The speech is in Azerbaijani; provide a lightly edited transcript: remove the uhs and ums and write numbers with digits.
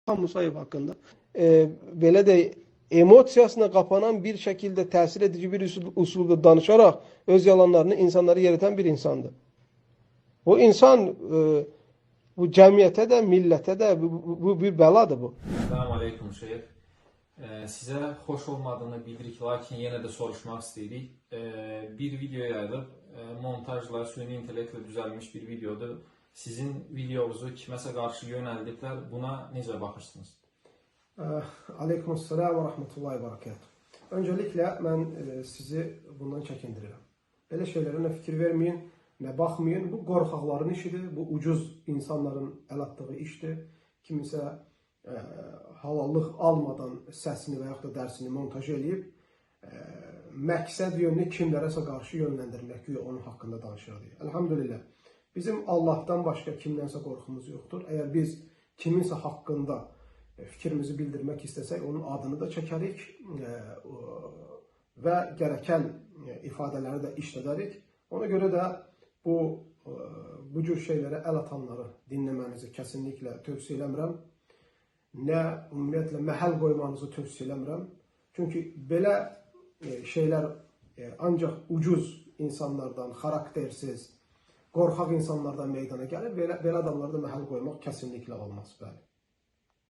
Musayev hakkında. Belə de emosiyasına kapanan bir şekilde tesir edici bir usulda danışarak öz yalanlarını insanları yeriten bir insandı. Bu insan bu cemiyete de millete de bu bir beladır bu. Selamun Aleyküm Şeyh. Size hoş olmadığını bildirik, lakin yine de soruşmak istedik. Bir video yayılıb, montajla, süni intellektle düzəlmiş bir videodur. Sizin videonuzu kiməsə qarşı yönəldiblər, buna necə baxırsınız? Aleykümselam ve rahmetullahi ve berekatuhu. Öncelikle ben sizi bundan çekindirirəm. Belə şeylərə nə fikir verməyin, nə baxmayın. Bu qorxaqların işidir, bu ucuz insanların el attığı işdir. Kimisə halallıq almadan səsini və yaxud da dərsini montaj edib, məqsəd yönünü kimlərəsə qarşı yönləndirmək, güya onun haqqında danışırıq. Elhamdülillah. Bizim Allah'tan başqa kimdənsə qorxumuz yoxdur. Eğer biz kiminsə haqqında fikrimizi bildirmək istəsək, onun adını da çəkərik və gərəkən ifadələri də işlədərik. Ona görə də bu cür şeylərə əl atanları dinləmənizi kəsinliklə tövsiyə eləmirəm. Nə ümumiyyətlə məhəl qoymanızı tövsiyə eləmirəm. Çünki belə şeylər ancaq ucuz insanlardan, xaraktersiz, qorxaq insanlardan meydana gəlir. Belə adamlarda məhəl qoymaq kəsinliklə olmaz. Bəli.